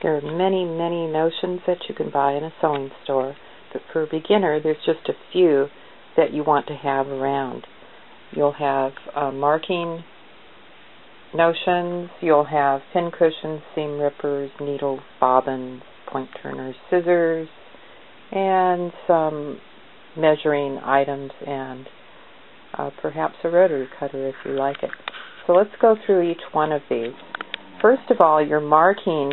There are many, many notions that you can buy in a sewing store, but for a beginner, there's just a few that you want to have around. You'll have marking notions, you'll have pin cushions, seam rippers, needles, bobbins, point turners, scissors, and some measuring items, and perhaps a rotary cutter if you like it. So let's go through each one of these. First of all, you're marking.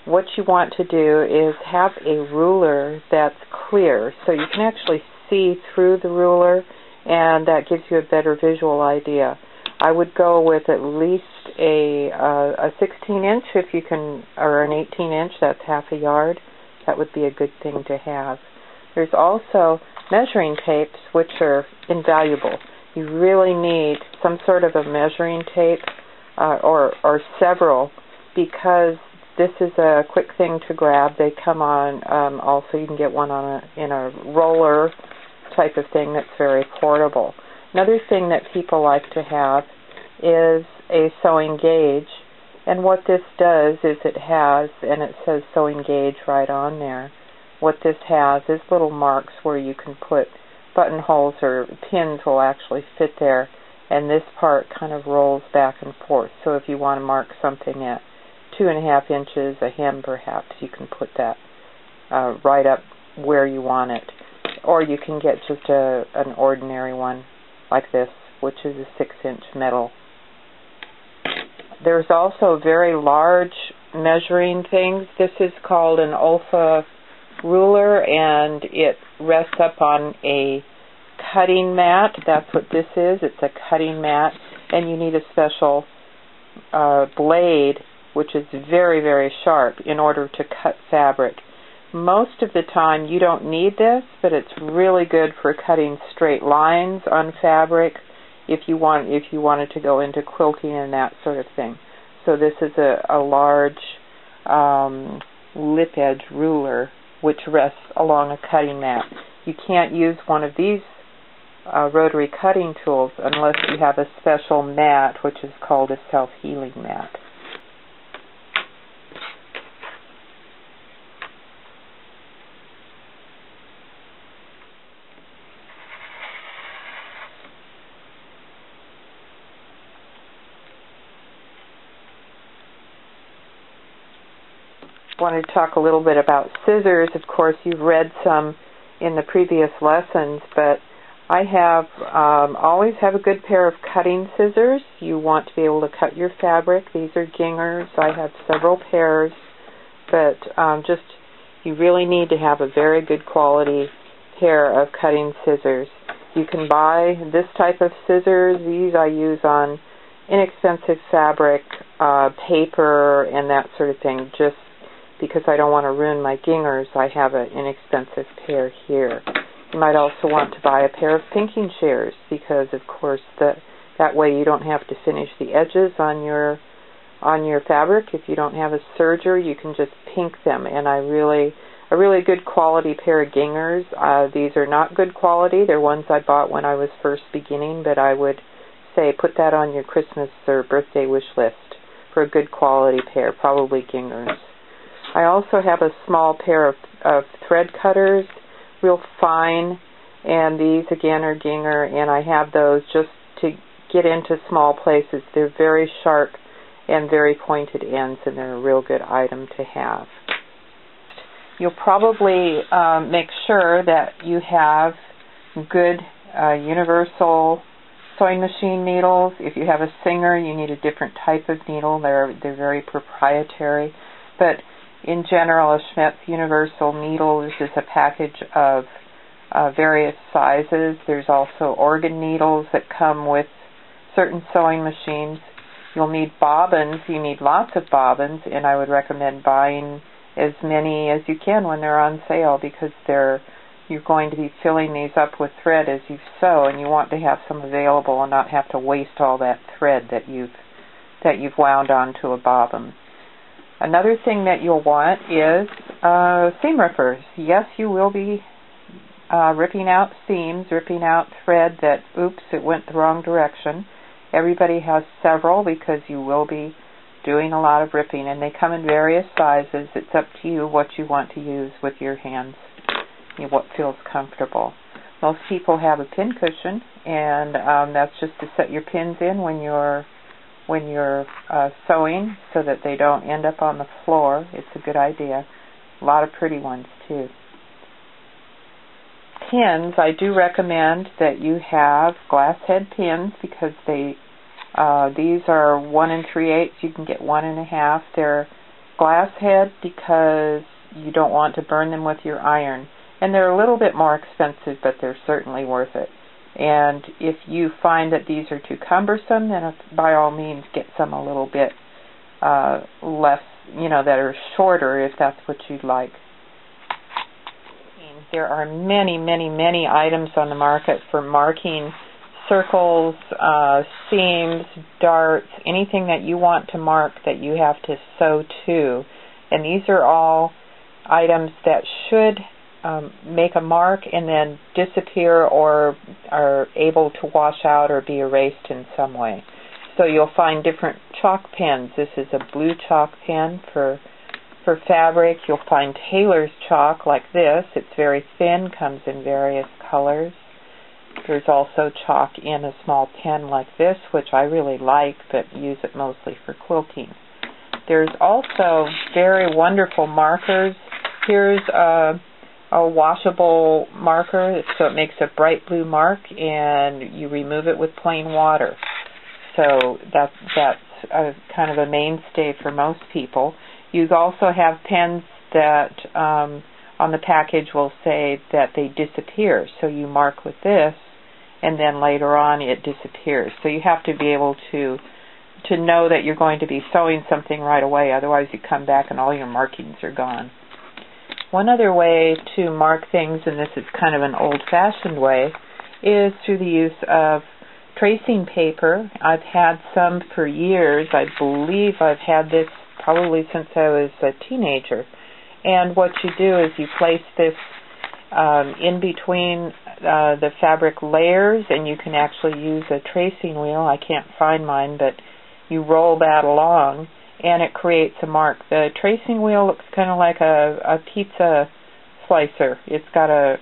What you want to do is have a ruler that's clear, so you can actually see through the ruler, and that gives you a better visual idea. I would go with at least a 16-inch if you can, or an 18-inch, that's half a yard. That would be a good thing to have. There's also measuring tapes, which are invaluable. You really need some sort of a measuring tape or several, because this is a quick thing to grab. They come on, also you can get one in a roller type of thing that's very portable. Another thing that people like to have is a sewing gauge, and what this does is it has, and it says sewing gauge right on there, what this has is little marks where you can put buttonholes, or pins will actually fit there, and this part kind of rolls back and forth. So if you want to mark something at 2.5 inches, a hem perhaps, you can put that right up where you want it. Or you can get just an ordinary one like this, which is a 6-inch metal. There's also very large measuring things. This is called an Olfa ruler, and it rests up on a cutting mat. That's what this is. It's a cutting mat, and you need a special blade, which is very, very sharp, in order to cut fabric. Most of the time you don't need this, but it's really good for cutting straight lines on fabric if you wanted to go into quilting and that sort of thing. So this is a large lip edge ruler which rests along a cutting mat. You can't use one of these rotary cutting tools unless you have a special mat, which is called a self-healing mat. I wanted to talk a little bit about scissors. Of course, you've read some in the previous lessons, but I have always have a good pair of cutting scissors. You want to be able to cut your fabric. These are Gingers. I have several pairs, but you really need to have a very good quality pair of cutting scissors. You can buy this type of scissors. These I use on inexpensive fabric, paper, and that sort of thing, just because I don't want to ruin my Gingers. I have an inexpensive pair here. You might also want to buy a pair of pinking shears, because of course that way you don't have to finish the edges on your fabric. If you don't have a serger, you can just pink them. And a really good quality pair of Gingers. These are not good quality. They're ones I bought when I was first beginning, but I would say put that on your Christmas or birthday wish list for a good quality pair, probably Gingers. I also have a small pair of thread cutters, real fine, and these again are Ginger, and I have those just to get into small places. They're very sharp and very pointed ends, and they're a real good item to have. You'll probably make sure that you have good universal sewing machine needles. If you have a Singer, you need a different type of needle. They're very proprietary, but in general, a Schmetz Universal needle is just a package of various sizes. There's also organ needles that come with certain sewing machines. You'll need bobbins. You need lots of bobbins, and I would recommend buying as many as you can when they're on sale, because you're going to be filling these up with thread as you sew, and you want to have some available and not have to waste all that thread that you've wound onto a bobbin. Another thing that you'll want is seam rippers. Yes, you will be ripping out seams, ripping out thread that, oops, it went the wrong direction. Everybody has several, because you will be doing a lot of ripping, and they come in various sizes. It's up to you what you want to use with your hands, what feels comfortable. Most people have a pin cushion, and that's just to set your pins in when you're sewing so that they don't end up on the floor. It's a good idea. A lot of pretty ones too. Pins, I do recommend that you have glass head pins because these are 1 3/8. You can get 1 1/2. They're glass head because you don't want to burn them with your iron. And they're a little bit more expensive, but they're certainly worth it. And if you find that these are too cumbersome, then by all means get some a little bit less, that are shorter if that's what you'd like. There are many, many, many items on the market for marking circles, seams, darts, anything that you want to mark that you have to sew to. And these are all items that should make a mark and then disappear or are able to wash out or be erased in some way. So you'll find different chalk pens. This is a blue chalk pen for fabric. You'll find tailor's chalk like this. It's very thin, comes in various colors. There's also chalk in a small pen like this, which I really like, but use it mostly for quilting. There's also very wonderful markers. Here's a washable marker, so it makes a bright blue mark, and you remove it with plain water. So that's kind of a mainstay for most people. You also have pens that on the package will say that they disappear. So you mark with this, and then later on it disappears. So you have to be able to know that you're going to be sewing something right away. Otherwise you come back and all your markings are gone. One other way to mark things, and this is kind of an old-fashioned way, is through the use of tracing paper. I've had some for years. I believe I've had this probably since I was a teenager. And what you do is you place this in between the fabric layers, and you can actually use a tracing wheel. I can't find mine, but you roll that along, and it creates a mark. The tracing wheel looks kind of like a pizza slicer. It's got a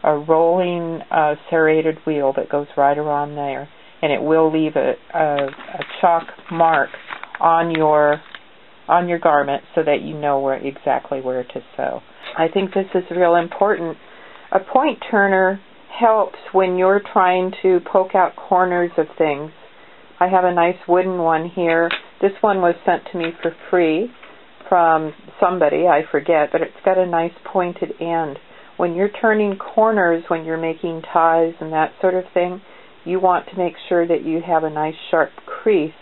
rolling serrated wheel that goes right around there, and it will leave a chalk mark on your garment so that you know exactly where to sew. I think this is real important. A point turner helps when you're trying to poke out corners of things. I have a nice wooden one here. This one was sent to me for free from somebody, I forget, but it's got a nice pointed end. When you're turning corners, when you're making ties and that sort of thing, you want to make sure that you have a nice sharp crease,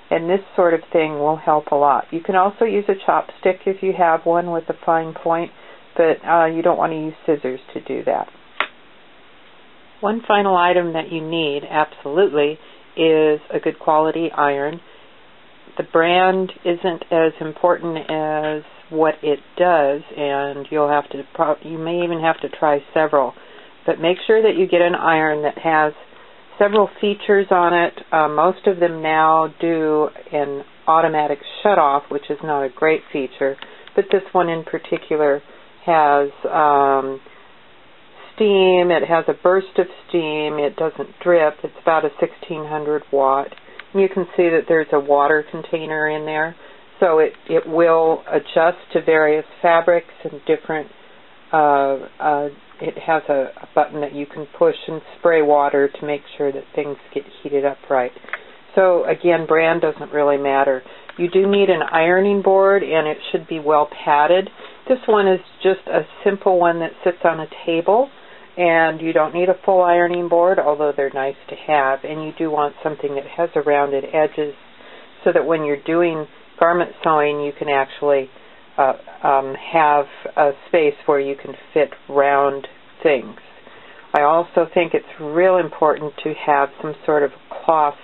and this sort of thing will help a lot. You can also use a chopstick if you have one with a fine point, but you don't want to use scissors to do that. One final item that you need, absolutely, is a good quality iron. The brand isn't as important as what it does, and you may even have to try several. But make sure that you get an iron that has several features on it. Most of them now do an automatic shut-off, which is not a great feature, but this one in particular has steam. It has a burst of steam. It doesn't drip. It's about a 1600 watt. And you can see that there's a water container in there, so it will adjust to various fabrics and different it has a button that you can push and spray water to make sure that things get heated up right. So again, brand doesn't really matter. You do need an ironing board, and it should be well padded. This one is just a simple one that sits on a table, and you don't need a full ironing board, although they're nice to have. And you do want something that has a rounded edges so that when you're doing garment sewing, you can actually have a space where you can fit round things. I also think it's real important to have some sort of cloth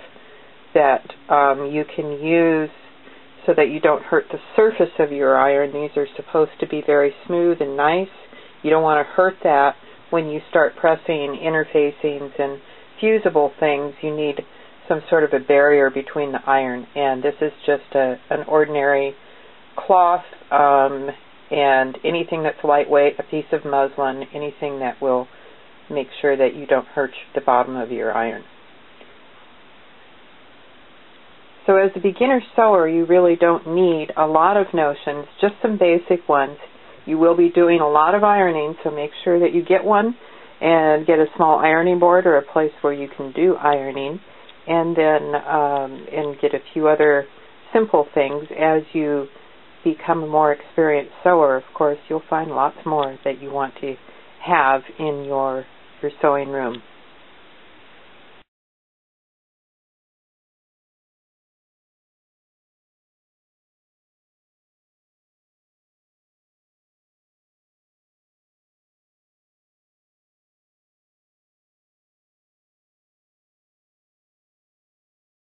that you can use so that you don't hurt the surface of your iron. These are supposed to be very smooth and nice. You don't want to hurt that when you start pressing interfacings and fusible things. You need some sort of a barrier between the iron, and this is just an ordinary cloth and anything that's lightweight, a piece of muslin, anything that will make sure that you don't hurt the bottom of your iron. So as a beginner sewer, you really don't need a lot of notions, just some basic ones. You will be doing a lot of ironing, so make sure that you get one and get a small ironing board or a place where you can do ironing, and then and get a few other simple things. As you become a more experienced sewer, of course, you'll find lots more that you want to have in your sewing room.